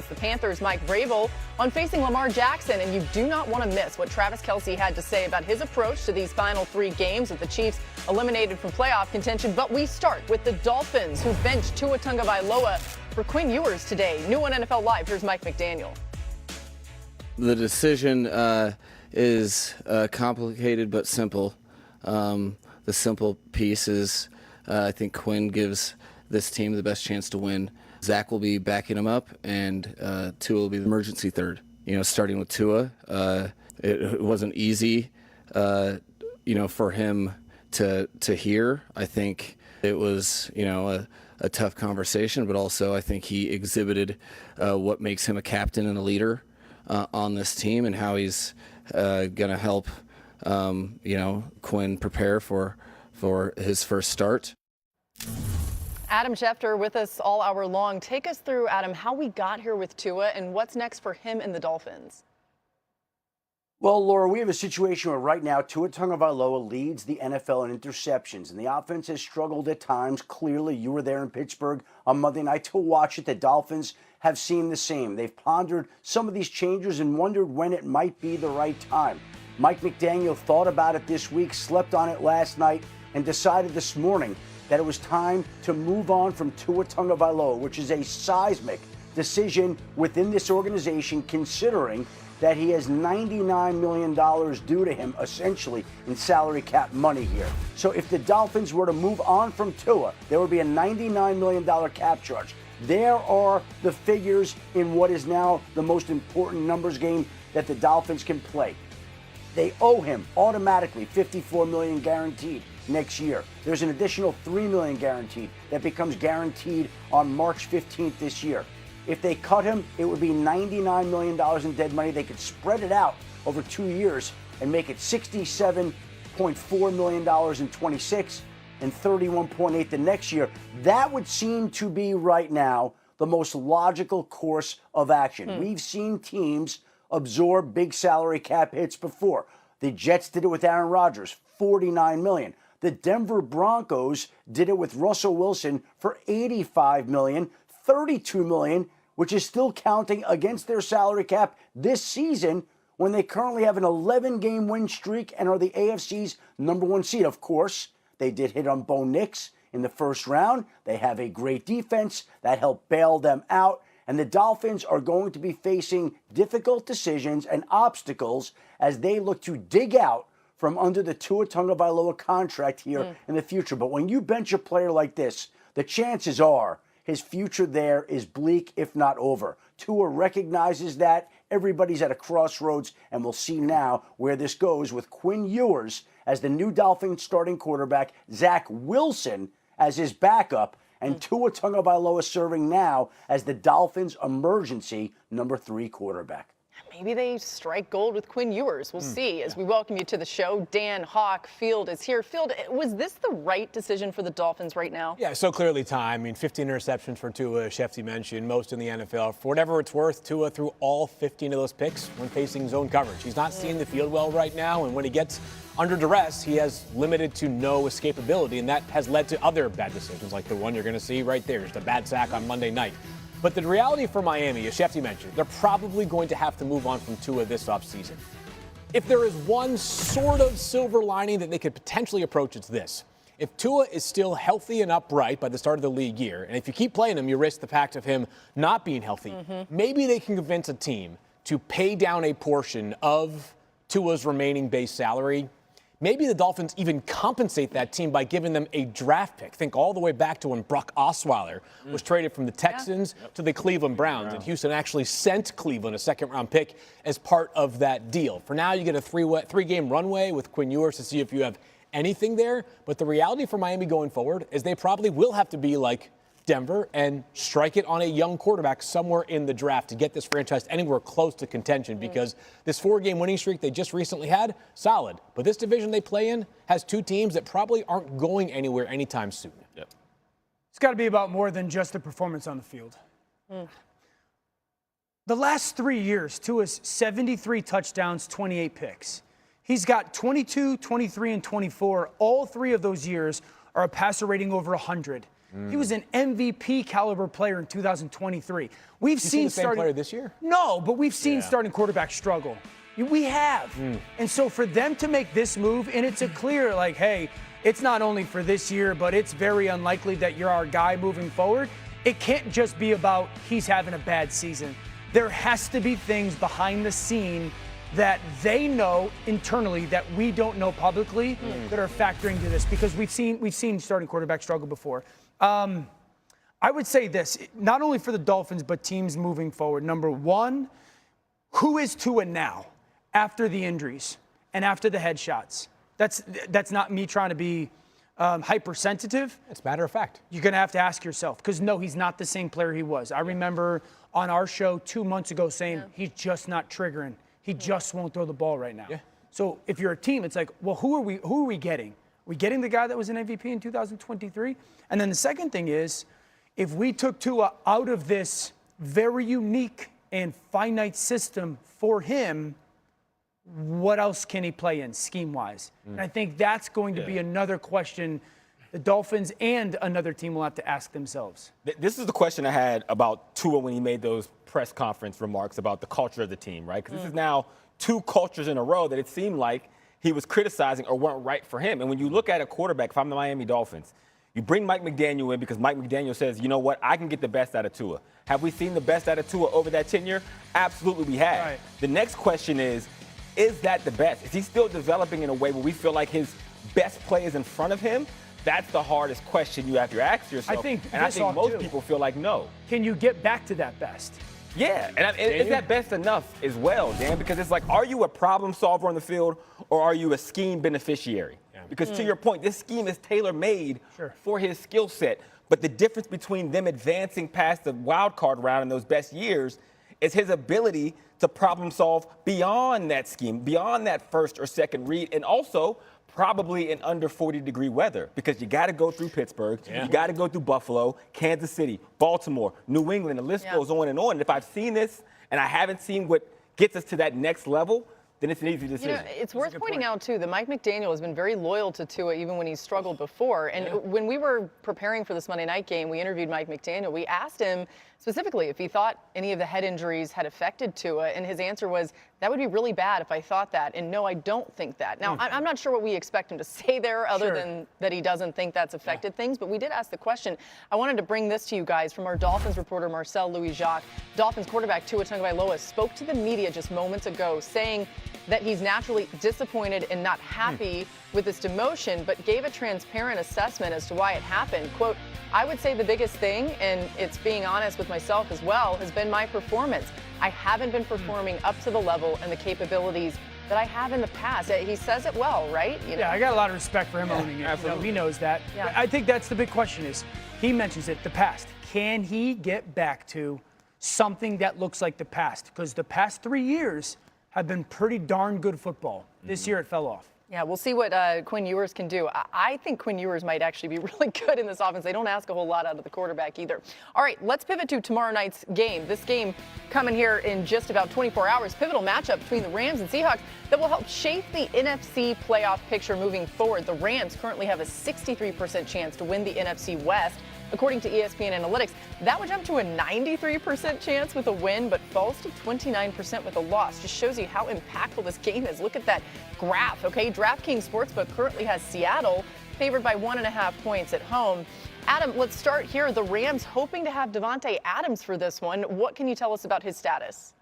against the Panthers, Mike Vrabel, on facing Lamar Jackson. And you do not want to miss what Travis Kelce had to say about his approach to these final 3 games with the Chiefs eliminated from playoff contention. But we start with the Dolphins, who benched Tua Tagovailoa for Quinn Ewers today. New on NFL Live, here's Mike McDaniel. The decision is complicated but simple. The simple piece is I think Quinn gives this team the best chance to win. Zach will be backing him up, and Tua will be the emergency third. Starting with Tua, it wasn't easy, for him to hear. I think it was, a tough conversation, but also I think he exhibited what makes him a captain and a leader on this team, and how he's going to help, Quinn prepare for his first start. Adam Schefter with us all hour long. Take us through, Adam, how we got here with Tua and what's next for him and the Dolphins. Well, Laura, we have a situation where right now Tua Tagovailoa leads the NFL in interceptions, and the offense has struggled at times. Clearly, you were there in Pittsburgh on Monday night to watch it. The Dolphins have seen the same. They've pondered some of these changes and wondered when it might be the right time. Mike McDaniel thought about it this week, slept on it last night, and decided this morning that it was time to move on from Tua Tagovailoa, which is a seismic decision within this organization, considering that he has $99 million due to him, essentially, in salary cap money here. So if the Dolphins were to move on from Tua, there would be a $99 million cap charge. There are the figures in what is now the most important numbers game that the Dolphins can play. They owe him automatically $54 million guaranteed next year. There's an additional $3 million guaranteed that becomes guaranteed on March 15th this year. If they cut him, it would be $99 million in dead money. They could spread it out over 2 years and make it $67.4 million in 26 and $31.8 the next year. That would seem to be right now the most logical course of action. We've seen teams absorb big salary cap hits before. The Jets did it with Aaron Rodgers, $49 million. The Denver Broncos did it with Russell Wilson for $85 million, $32 million, which is still counting against their salary cap this season when they currently have an 11-game win streak and are the AFC's #1 seed. Of course, they did hit on Bo Nix in the first round. They have a great defense that helped bail them out. And the Dolphins are going to be facing difficult decisions and obstacles as they look to dig out from under the Tua Tagovailoa contract here in the future. But when you bench a player like this, the chances are his future there is bleak, if not over. Tua recognizes that. Everybody's at a crossroads, and we'll see now where this goes with Quinn Ewers as the new Dolphins starting quarterback, Zach Wilson as his backup, and Tua Tagovailoa serving now as the Dolphins' emergency #3 quarterback. Maybe they strike gold with Quinn Ewers. We'll see. As we welcome you to the show, Dan Hawk Field is here. Field, was this the right decision for the Dolphins right now? Yeah, so clearly time. I mean, 15 interceptions for Tua, Shefty mentioned, most in the NFL. For whatever it's worth, Tua threw all 15 of those picks when facing zone coverage. He's not seeing the field well right now, and when he gets under duress, he has limited to no escapability, and that has led to other bad decisions, like the one you're going to see right there, just a bad sack on Monday night. But the reality for Miami, as Shefty mentioned, they're probably going to have to move on from Tua this offseason. If there is one sort of silver lining that they could potentially approach, it's this. If Tua is still healthy and upright by the start of the league year, and if you keep playing him, you risk the fact of him not being healthy, maybe they can convince a team to pay down a portion of Tua's remaining base salary. Maybe the Dolphins even compensate that team by giving them a draft pick. Think all the way back to when Brock Osweiler was traded from the Texans to the Cleveland Browns. And Houston actually sent Cleveland a second-round pick as part of that deal. For now, you get a three-game runway with Quinn Ewers to see if you have anything there. But the reality for Miami going forward is they probably will have to be like Denver and strike it on a young quarterback somewhere in the draft to get this franchise anywhere close to contention, because this 4-game winning streak they just recently had, solid. But this division they play in has 2 teams that probably aren't going anywhere anytime soon. Yep. It's got to be about more than just the performance on the field. The last 3 years, Tua's 73 touchdowns, 28 picks. He's got 22, 23, and 24. All 3 of those years are a passer rating over 100. He was an MVP caliber player in 2023. We've seen the same player this year? No, but we've seen starting quarterbacks struggle. We have. And so for them to make this move, and it's a clear, like, hey, it's not only for this year, but it's very unlikely that you're our guy moving forward. It can't just be about he's having a bad season. There has to be things behind the scene that they know internally that we don't know publicly that are factoring to this, because we've seen starting quarterback struggle before. I would say this, not only for the Dolphins, but teams moving forward. Number one, who is Tua now after the injuries and after the headshots? That's not me trying to be hypersensitive. It's a matter of fact. You're going to have to ask yourself, because no, he's not the same player he was. I remember on our show 2 months ago saying he's just not triggering. He just won't throw the ball right now. Yeah. So if you're a team, it's like, well, who are we getting? Are we getting the guy that was an MVP in 2023? And then the second thing is, if we took Tua out of this very unique and finite system for him, what else can he play in scheme-wise? And I think that's going to be another question the Dolphins and another team will have to ask themselves. This is the question I had about Tua when he made those press conference remarks about the culture of the team, right? Because this is now 2 cultures in a row that it seemed like he was criticizing or weren't right for him. And when you look at a quarterback, if I'm the Miami Dolphins, you bring Mike McDaniel in because Mike McDaniel says, you know what, I can get the best out of Tua. Have we seen the best out of Tua over that tenure? Absolutely we have. Right. The next question is that the best? Is he still developing in a way where we feel like his best play is in front of him? That's the hardest question you have to ask yourself. I think most people feel like no. Can you get back to that best? Yeah, and is that best enough as well, Dan? Because it's like, are you a problem solver on the field or are you a scheme beneficiary? Yeah. Because to your point, this scheme is tailor-made for his skill set. But the difference between them advancing past the wild card round in those best years is his ability to problem solve beyond that scheme, beyond that first or second read, and also probably in under 40-degree weather, because you got to go through Pittsburgh, you got to go through Buffalo, Kansas City, Baltimore, New England. The list goes on. And if I've seen this and I haven't seen what gets us to that next level, then it's an easy decision. You know, it's worth pointing out, too, that Mike McDaniel has been very loyal to Tua even when he's struggled before. And when we were preparing for this Monday night game, we interviewed Mike McDaniel. We asked him specifically if he thought any of the head injuries had affected Tua, and his answer was, that would be really bad if I thought that, and no, I don't think that. Now, I'm not sure what we expect him to say there other than that he doesn't think that's affected things, but we did ask the question. I wanted to bring this to you guys from our Dolphins reporter, Marcel Louis-Jacques. Dolphins quarterback Tua Tagovailoa spoke to the media just moments ago, saying that he's naturally disappointed and not happy with this demotion, but gave a transparent assessment as to why it happened. Quote, I would say the biggest thing, and it's being honest with myself as well, has been my performance. I haven't been performing up to the level and the capabilities that I have in the past. He says it well, right? You know? Yeah, I got a lot of respect for him owning it. You know, he knows that. Yeah. I think that's the big question is, he mentions it, the past. Can he get back to something that looks like the past? Because the past 3 years have been pretty darn good football. This year it fell off. Yeah, we'll see what Quinn Ewers can do. I think Quinn Ewers might actually be really good in this offense. They don't ask a whole lot out of the quarterback either. All right, let's pivot to tomorrow night's game. This game coming here in just about 24 hours. Pivotal matchup between the Rams and Seahawks that will help shape the NFC playoff picture moving forward. The Rams currently have a 63% chance to win the NFC West. According to ESPN Analytics, that would jump to a 93% chance with a win, but falls to 29% with a loss. Just shows you how impactful this game is. Look at that graph, okay? DraftKings Sportsbook currently has Seattle favored by 1.5 points at home. Adam, let's start here. The Rams hoping to have Davante Adams for this one. What can you tell us about his status?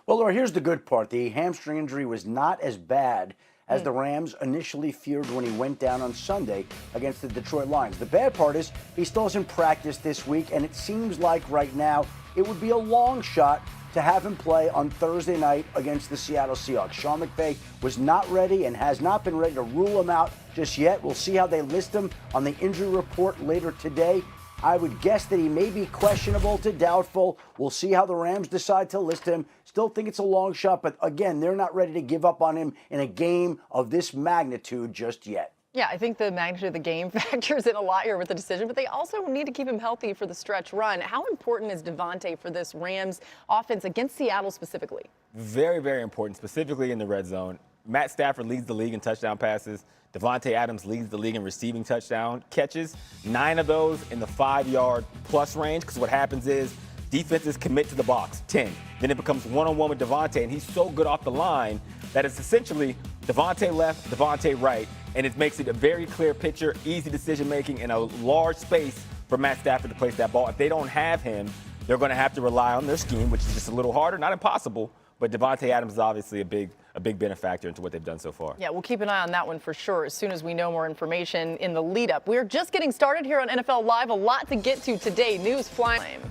Well, Laura, here's the good part. The hamstring injury was not as bad as the Rams initially feared when he went down on Sunday against the Detroit Lions. The bad part is he still hasn't practiced this week, and it seems like right now it would be a long shot to have him play on Thursday night against the Seattle Seahawks. Sean McVay was not ready and has not been ready to rule him out just yet. We'll see how they list him on the injury report later today. I would guess that he may be questionable to doubtful. We'll see how the Rams decide to list him. Still think it's a long shot, but again, they're not ready to give up on him in a game of this magnitude just yet. Yeah, I think the magnitude of the game factors in a lot here with the decision, but they also need to keep him healthy for the stretch run. How important is Davante for this Rams offense against Seattle specifically? Very, very important, specifically in the red zone. Matt Stafford leads the league in touchdown passes. Devontae Adams leads the league in receiving touchdown catches. 9 of those in the 5-yard plus range, because what happens is defenses commit to the box, 10. Then it becomes one-on-one with Devontae, and he's so good off the line that it's essentially Devontae left, Devontae right, and it makes it a very clear picture, easy decision-making, and a large space for Matt Stafford to place that ball. If they don't have him, they're going to have to rely on their scheme, which is just a little harder, not impossible, but Devontae Adams is obviously a big benefactor into what they've done so far. Yeah, we'll keep an eye on that one for sure as soon as we know more information in the lead up. We're just getting started here on NFL Live. A lot to get to today. News flying.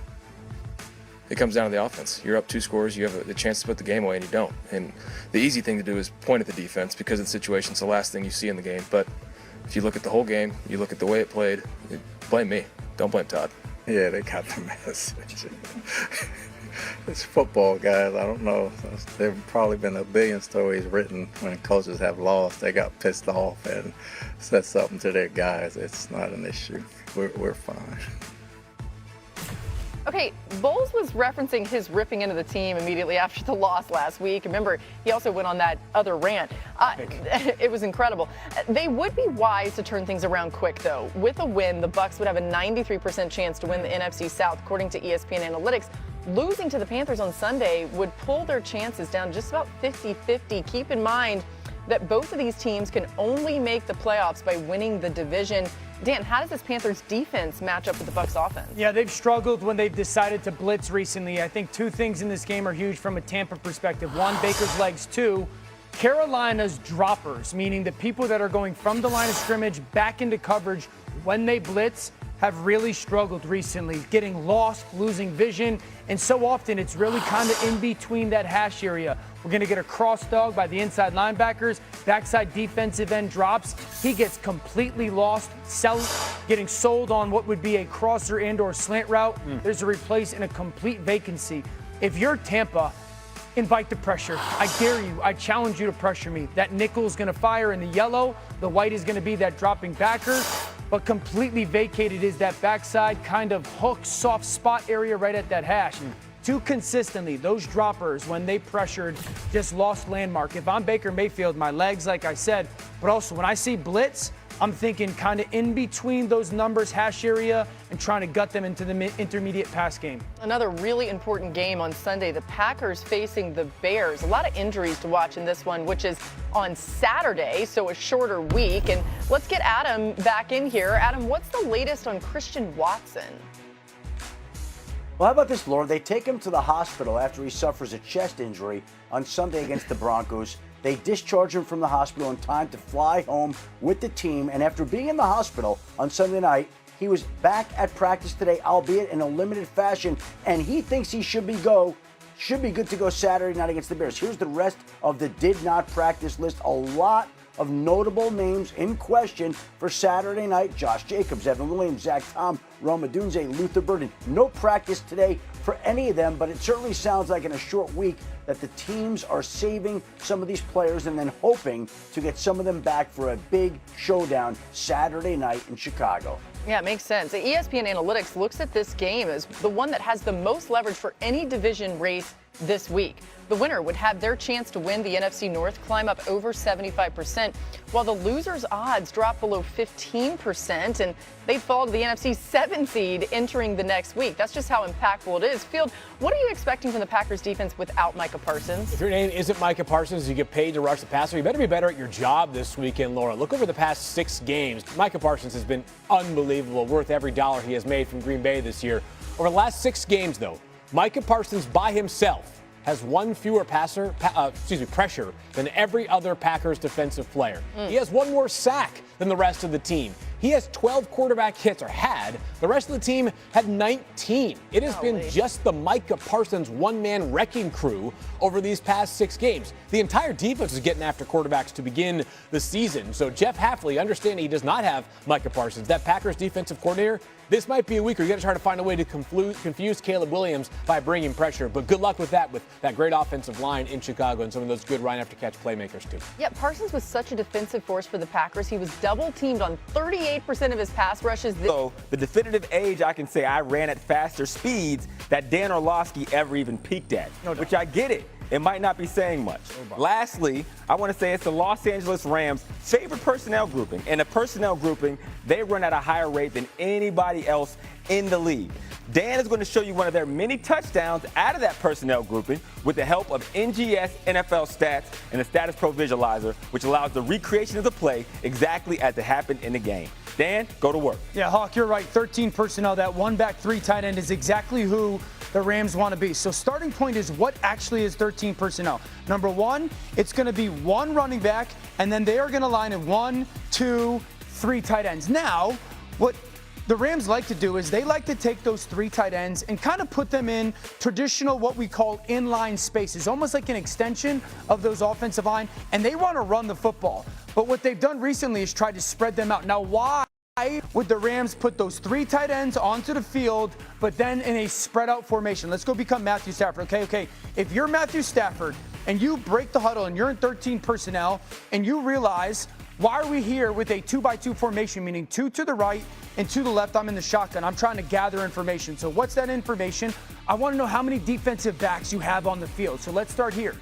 It comes down to the offense. You're up 2 scores, you have the chance to put the game away, and you don't. And the easy thing to do is point at the defense because of the situation. It's the last thing you see in the game. But if you look at the whole game, you look at the way it played, blame me. Don't blame Todd. Yeah, they got the message. It's football, guys. I don't know. There have probably been a billion stories written when coaches have lost. They got pissed off and said something to their guys. It's not an issue. We're fine. Okay, Bowles was referencing his ripping into the team immediately after the loss last week. Remember, he also went on that other rant. It was incredible. They would be wise to turn things around quick, though. With a win, the Bucs would have a 93% chance to win the NFC South, according to ESPN Analytics. Losing to the Panthers on Sunday would pull their chances down just about 50-50. Keep in mind that both of these teams can only make the playoffs by winning the division. Dan, how does this Panthers defense match up with the Bucs offense? Yeah, they've struggled when they've decided to blitz recently. I think 2 things in this game are huge from a Tampa perspective. 1, Baker's legs. 2, Carolina's droppers, meaning the people that are going from the line of scrimmage back into coverage when they blitz have really struggled recently, getting lost, losing vision, and so often it's really kind of in between that hash area. We're going to get a cross dog by the inside linebackers, backside defensive end drops. He gets completely lost, getting sold on what would be a crosser and or slant route. There's a replace in a complete vacancy. If you're Tampa, invite the pressure. I dare you. I challenge you to pressure me. That nickel is going to fire in the yellow. The white is going to be that dropping backer. But completely vacated is that backside kind of hook, soft spot area right at that hash. Too consistently, those droppers, when they pressured, just lost landmark. If I'm Baker Mayfield, my legs, like I said, but also when I see blitz, I'm thinking kind of in between those numbers, hash area, and trying to gut them into the intermediate pass game. Another really important game on Sunday, the Packers facing the Bears. A lot of injuries to watch in this one, which is on Saturday, so a shorter week. And let's get Adam back in here. Adam, what's the latest on Christian Watson? Well, how about this, Laura? They take him to the hospital after he suffers a chest injury on Sunday against the Broncos. They discharge him from the hospital in time to fly home with the team. And after being in the hospital on Sunday night, he was back at practice today, albeit in a limited fashion. And he thinks he should be good to go Saturday night against the Bears. Here's the rest of the did not practice list. A lot of notable names in question for Saturday night. Josh Jacobs, Evan Williams, Zach Tom, Roma Dunze, Luther Burden. No practice today for any of them, but it certainly sounds like in a short week that the teams are saving some of these players and then hoping to get some of them back for a big showdown Saturday night in Chicago. Yeah, it makes sense. The ESPN Analytics looks at this game as the one that has the most leverage for any division race this week. The winner would have their chance to win the NFC North climb up over 75%, while the losers' odds drop below 15%, and they'd fall to the NFC 7 seed entering the next week. That's just how impactful it is. Field, what are you expecting from the Packers defense without Micah Parsons? If your name isn't Micah Parsons, you get paid to rush the passer. You better be better at your job this weekend, Laura. Look over the past 6 games. Micah Parsons has been unbelievable, worth every dollar he has made from Green Bay this year. Over the last 6 games, though, Micah Parsons by himself has 1 fewer pressure than every other Packers defensive player. He has 1 more sack than the rest of the team. He has 12 quarterback hits, or had. The rest of the team had 19. It has been just the Micah Parsons one-man wrecking crew over these past 6 games. The entire defense is getting after quarterbacks to begin the season. So Jeff Hafley, understanding he does not have Micah Parsons, that Packers defensive coordinator, this might be a week where you got to try to find a way to confuse Caleb Williams by bringing pressure. But good luck with that great offensive line in Chicago and some of those good run-after-catch playmakers, too. Yeah, Parsons was such a defensive force for the Packers. He was double-teamed on 38% of his pass rushes. So the definitive age, I can say I ran at faster speeds that Dan Orlovsky ever even peaked at, which I get it. it might not be saying much. Lastly, I want to say it's the Los Angeles Rams' favorite personnel grouping. And a personnel grouping, they run at a higher rate than anybody else in the league. Dan is going to show you one of their many touchdowns out of that personnel grouping with the help of NGS NFL Stats and the Status Pro Visualizer, which allows the recreation of the play exactly as it happened in the game. Dan, go to work. Yeah, Hawk, you're right. 13 personnel. That 1-back, 3 tight end is exactly who the Rams want to be. So starting point is what actually is 13 personnel. Number one, it's going to be 1 running back, and then they are going to line in 1, 2, 3 tight ends. Now, what the Rams like to do is they like to take those 3 tight ends and kind of put them in traditional, what we call inline spaces, almost like an extension of those offensive line, and they want to run the football. But what they've done recently is try to spread them out. Now, why would the Rams put those 3 tight ends onto the field, but then in a spread out formation? Let's go become Matthew Stafford. Okay. If you're Matthew Stafford and you break the huddle and you're in 13 personnel and you realize, why are we here with a 2-by-2 formation, meaning 2 to the right and 2 to the left? I'm in the shotgun. I'm trying to gather information. So what's that information? I want to know how many defensive backs you have on the field. So let's start here.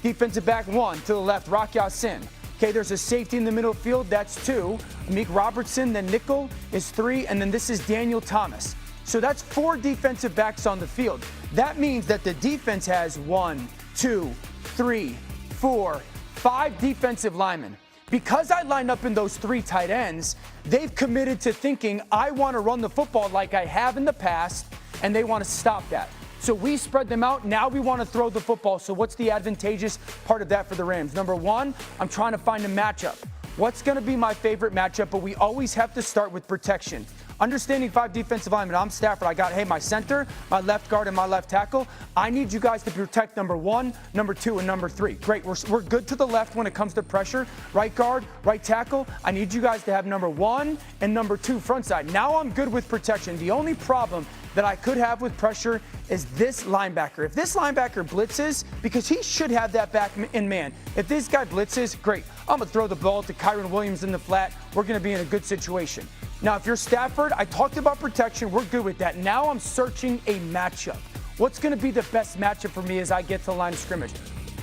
Defensive back 1 to the left, Rock Ya-Sin. Okay, there's a safety in the middle of the field. That's 2. Amik Robertson, then nickel is 3. And then this is Daniel Thomas. So that's 4 defensive backs on the field. That means that the defense has 1, 2, 3, 4, 5 defensive linemen. Because I lined up in those 3 tight ends, they've committed to thinking I want to run the football like I have in the past, and they want to stop that. So we spread them out. Now we want to throw the football. So what's the advantageous part of that for the Rams? Number one, I'm trying to find a matchup. What's going to be my favorite matchup? But we always have to start with protection. Understanding 5 defensive linemen. I'm Stafford. I got, my center, my left guard, and my left tackle. I need you guys to protect number 1, number 2, and number 3. Great. We're good to the left when it comes to pressure. Right guard, right tackle. I need you guys to have number 1 and number 2 front side. Now I'm good with protection. The only problem that I could have with pressure is this linebacker. If this linebacker blitzes, because he should have that back in man. If this guy blitzes, great. I'm going to throw the ball to Kyron Williams in the flat. We're going to be in a good situation. Now, if you're Stafford, I talked about protection. We're good with that. Now I'm searching a matchup. What's going to be the best matchup for me as I get to the line of scrimmage?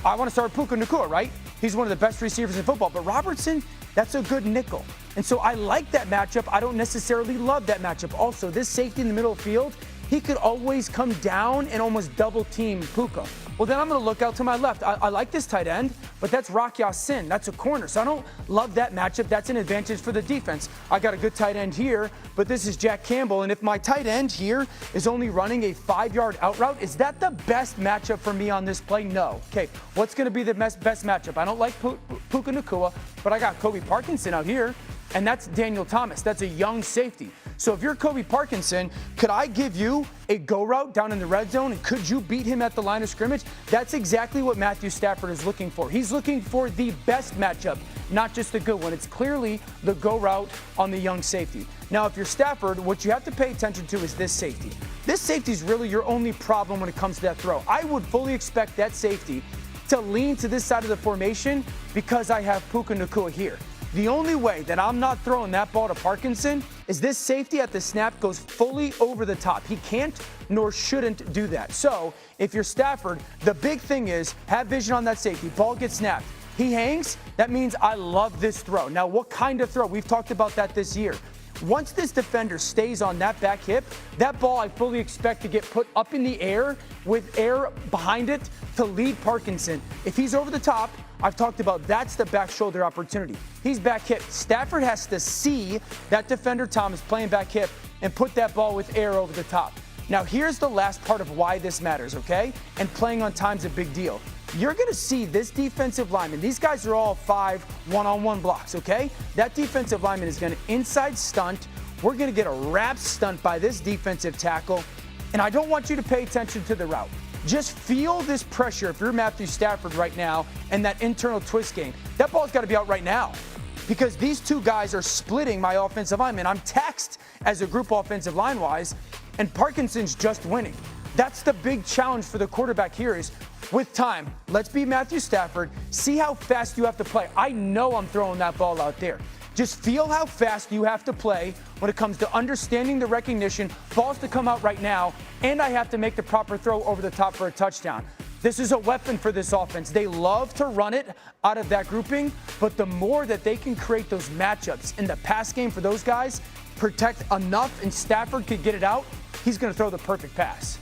I want to start Puka Nacua, right? He's one of the best receivers in football. But Robertson, that's a good nickel. And so I like that matchup. I don't necessarily love that matchup. Also, this safety in the middle of the field, he could always come down and almost double team Puka. Well, then I'm going to look out to my left. I like this tight end, but that's Rock Ya-Sin. That's a corner. So I don't love that matchup. That's an advantage for the defense. I got a good tight end here, but this is Jack Campbell. And if my tight end here is only running a 5-yard out route, is that the best matchup for me on this play? No. Okay, what's going to be the best matchup? I don't like Puka Nacua, but I got Kobe Parkinson out here, and that's Daniel Thomas. That's a young safety. So if you're Kobe Parkinson, could I give you a go route down in the red zone, and could you beat him at the line of scrimmage? That's exactly what Matthew Stafford is looking for. He's looking for the best matchup, not just the good one. It's clearly the go route on the young safety. Now, if you're Stafford, what you have to pay attention to is this safety. This safety is really your only problem when it comes to that throw. I would fully expect that safety to lean to this side of the formation because I have Puka Nacua here. The only way that I'm not throwing that ball to Parkinson is this safety at the snap goes fully over the top. He can't nor shouldn't do that. So if you're Stafford, the big thing is have vision on that safety. Ball gets snapped. He hangs. That means I love this throw. Now, what kind of throw? We've talked about that this year. Once this defender stays on that back hip, that ball I fully expect to get put up in the air with air behind it to lead Parkinson. If he's over the top, I've talked about that's the back shoulder opportunity. He's back hip. Stafford has to see that defender Thomas playing back hip and put that ball with air over the top. Now, here's the last part of why this matters, okay? And playing on time's a big deal. You're going to see this defensive lineman. These guys are all 5 one-on-one blocks, okay? That defensive lineman is going to inside stunt. We're going to get a wrap stunt by this defensive tackle. And I don't want you to pay attention to the route. Just feel this pressure if you're Matthew Stafford right now and that internal twist game. That ball's got to be out right now because these two guys are splitting my offensive lineman. I'm taxed as a group offensive line-wise, and Parkinson's just winning. That's the big challenge for the quarterback here is with time. Let's be Matthew Stafford. See how fast you have to play. I know I'm throwing that ball out there. Just feel how fast you have to play when it comes to understanding the recognition, balls to come out right now, and I have to make the proper throw over the top for a touchdown. This is a weapon for this offense. They love to run it out of that grouping, but the more that they can create those matchups in the pass game for those guys, protect enough, and Stafford could get it out, he's going to throw the perfect pass.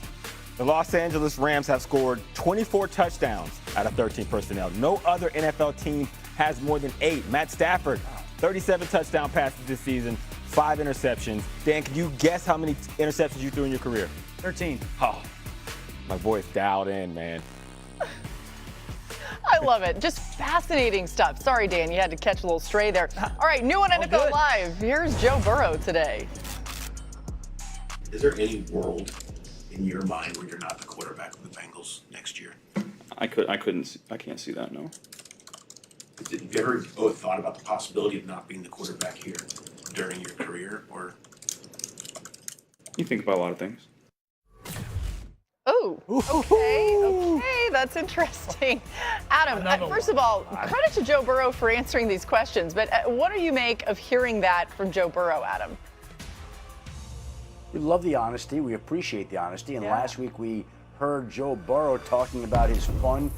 The Los Angeles Rams have scored 24 touchdowns out of 13 personnel. No other NFL team has more than 8. Matt Stafford, 37 touchdown passes this season, 5 interceptions. Dan, can you guess how many interceptions you threw in your career? 13. Oh, my voice dialed in, man. I love it. Just fascinating stuff. Sorry, Dan, you had to catch a little stray there. All right, new on NFL Live. Here's Joe Burrow today. Is there any world in your mind where you're not the quarterback of the Bengals next year? I can't see that, no. Have you ever thought about the possibility of not being the quarterback here during your career, or? You think about a lot of things. Oh, okay, that's interesting. Adam, first of all, credit to Joe Burrow for answering these questions, but what do you make of hearing that from Joe Burrow, Adam? We love the honesty. We appreciate the honesty. And last week we heard Joe Burrow talking about his fun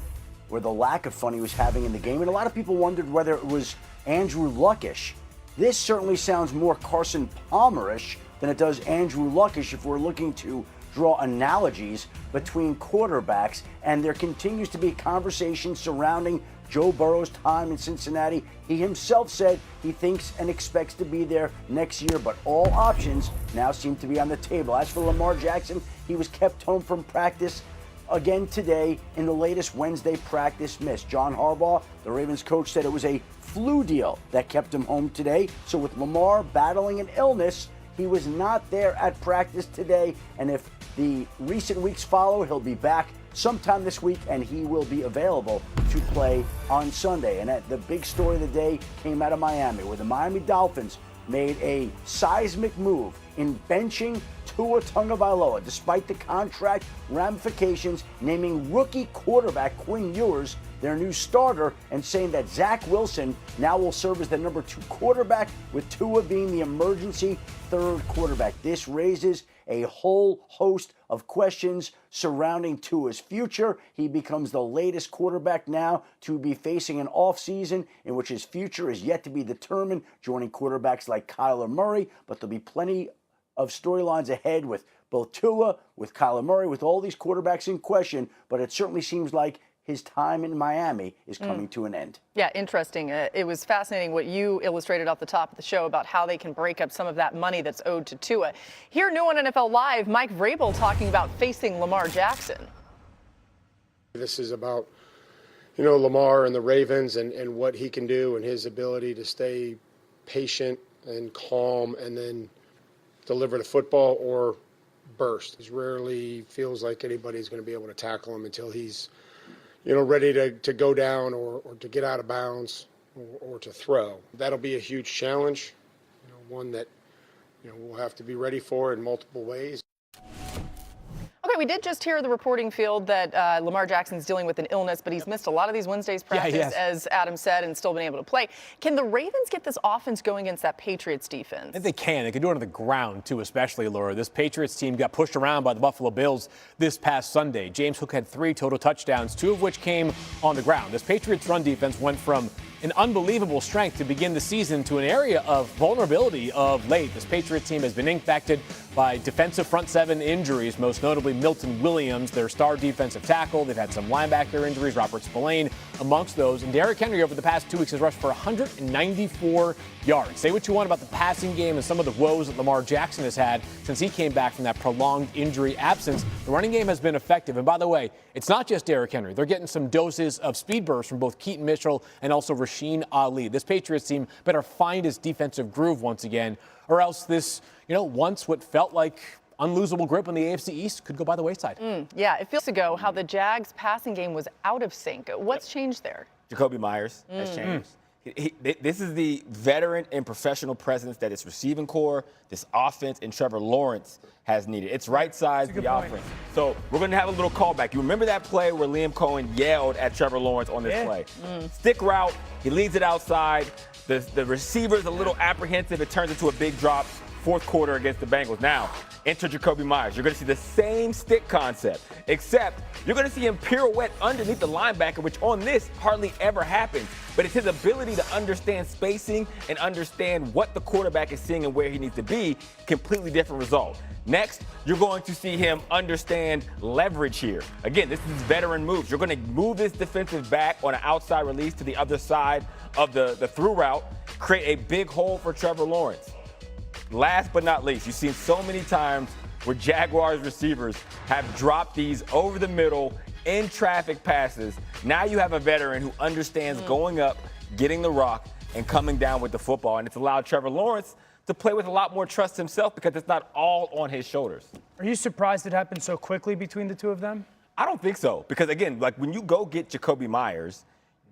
or the lack of fun he was having in the game. And a lot of people wondered whether it was Andrew Luckish. This certainly sounds more Carson Palmer-ish than it does Andrew Luckish if we're looking to draw analogies between quarterbacks. And there continues to be conversation surrounding Joe Burrow's time in Cincinnati. He himself said he thinks and expects to be there next year, but all options now seem to be on the table. As for Lamar Jackson, he was kept home from practice again today in the latest Wednesday practice miss. John Harbaugh, the Ravens coach, said it was a flu deal that kept him home today. So with Lamar battling an illness, he was not there at practice today. And if the recent weeks follow, he'll be back sometime this week, and he will be available to play on Sunday. And the big story of the day came out of Miami, where the Miami Dolphins made a seismic move in benching Tua Tagovailoa, despite the contract ramifications, naming rookie quarterback Quinn Ewers their new starter and saying that Zach Wilson now will serve as the number 2 quarterback, with Tua being the emergency third quarterback. This raises a whole host of questions surrounding Tua's future. He becomes the latest quarterback now to be facing an offseason in which his future is yet to be determined, joining quarterbacks like Kyler Murray. But there'll be plenty of storylines ahead with both Tua, with Kyler Murray, with all these quarterbacks in question. But it certainly seems like his time in Miami is coming to an end. Yeah, interesting. It was fascinating what you illustrated off the top of the show about how they can break up some of that money that's owed to Tua. Here, new on NFL Live, Mike Vrabel talking about facing Lamar Jackson. This is about, Lamar and the Ravens and what he can do and his ability to stay patient and calm and then deliver the football or burst. He rarely feels like anybody's going to be able to tackle him until he's ready to go down or to get out of bounds or to throw. That'll be a huge challenge, one that we'll have to be ready for in multiple ways. Okay, we did just hear the reporting field that Lamar Jackson's dealing with an illness, but he's missed a lot of these Wednesdays practice, as Adam said, and still been able to play. Can the Ravens get this offense going against that Patriots defense? If they can. They can do it on the ground, too, especially, Laura. This Patriots team got pushed around by the Buffalo Bills this past Sunday. James Hook had 3 total touchdowns, 2 of which came on the ground. This Patriots run defense went from an unbelievable strength to begin the season to an area of vulnerability of late. This Patriots team has been impacted by defensive front 7 injuries, most notably Milton Williams, their star defensive tackle. They've had some linebacker injuries, Robert Spillane amongst those. And Derrick Henry over the past 2 weeks has rushed for 194 yards. Say what you want about the passing game and some of the woes that Lamar Jackson has had since he came back from that prolonged injury absence. The running game has been effective. And by the way, it's not just Derrick Henry. They're getting some doses of speed bursts from both Keaton Mitchell and also Rasheen Ali. This Patriots team better find its defensive groove once again, or else this, once what felt like unlosable grip on the AFC East could go by the wayside. Yeah, it feels ago how the Jags passing game was out of sync. What's changed there? Jacoby Myers has changed. This is the veteran and professional presence that its receiving core, this offense, and Trevor Lawrence has needed. It's right-sized the offense. So we're going to have a little callback. You remember that play where Liam Cohen yelled at Trevor Lawrence on this play? Stick route. He leads it outside. The receiver's a little apprehensive. It turns into a big drop. fourth quarter against the Bengals. Now, enter Jacoby Myers. You're going to see the same stick concept, except you're going to see him pirouette underneath the linebacker, which on this hardly ever happens. But it's his ability to understand spacing and understand what the quarterback is seeing and where he needs to be. Completely different result. Next, you're going to see him understand leverage here. Again, this is veteran moves. You're going to move this defensive back on an outside release to the other side of the through route, create a big hole for Trevor Lawrence. Last but not least, you've seen so many times where Jaguars receivers have dropped these over the middle in traffic passes. Now you have a veteran who understands going up, getting the rock, and coming down with the football. And it's allowed Trevor Lawrence to play with a lot more trust himself because it's not all on his shoulders. Are you surprised it happened so quickly between the two of them? I don't think so. Because, again, like when you go get Jacoby Myers,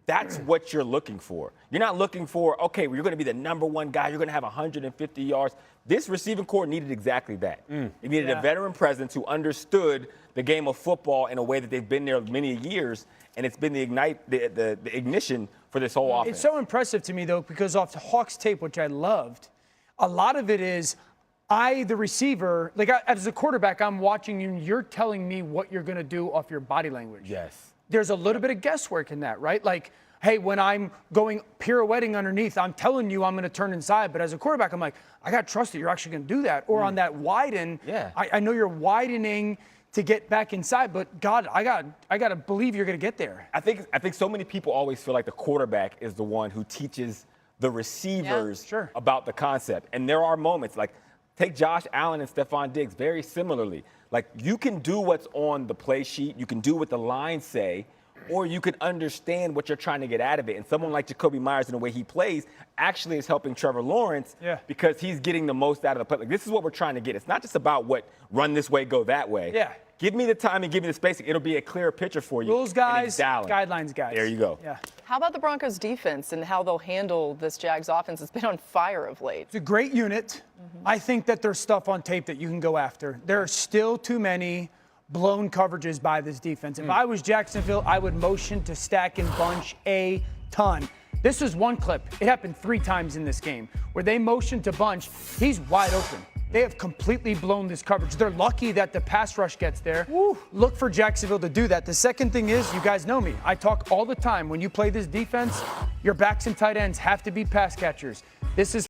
that's what you're looking for. You're not looking for, okay, well, you're going to be the number one guy. You're going to have 150 yards. This receiving core needed exactly that. It needed a veteran presence who understood the game of football in a way that they've been there many years, and it's been the ignition for this whole offense. It's so impressive to me, though, because off the Hawks tape, which I loved, a lot of it is the receiver, as a quarterback, I'm watching you, and you're telling me what you're going to do off your body language. Yes. There's a little bit of guesswork in that, right? Like, hey, when I'm going pirouetting underneath, I'm telling you I'm going to turn inside. But as a quarterback, I'm like, I got to trust that you're actually going to do that. Or on that widen, I know you're widening to get back inside, but God, I got to believe you're going to get there. I think so many people always feel like the quarterback is the one who teaches the receivers about the concept. And there are moments, like take Josh Allen and Stephon Diggs very similarly. Like you can do what's on the play sheet, you can do what the lines say, or you can understand what you're trying to get out of it. And someone like Jacoby Myers, in the way he plays, actually is helping Trevor Lawrence because he's getting the most out of the play. Like, this is what we're trying to get. It's not just about what run this way, go that way. Yeah. Give me the time and give me the spacing. It'll be a clearer picture for you. Rules guys, guidelines guys. There you go. Yeah. How about the Broncos defense and how they'll handle this Jags offense? It's been on fire of late. It's a great unit. I think that there's stuff on tape that you can go after. There are still too many blown coverages by this defense. If I was Jacksonville, I would motion to stack and bunch a ton. This is one clip. It happened 3 times in this game where they motioned to bunch. He's wide open. They have completely blown this coverage. They're lucky that the pass rush gets there. Look for Jacksonville to do that. The second thing is, you guys know me. I talk all the time. When you play this defense, your backs and tight ends have to be pass catchers. This is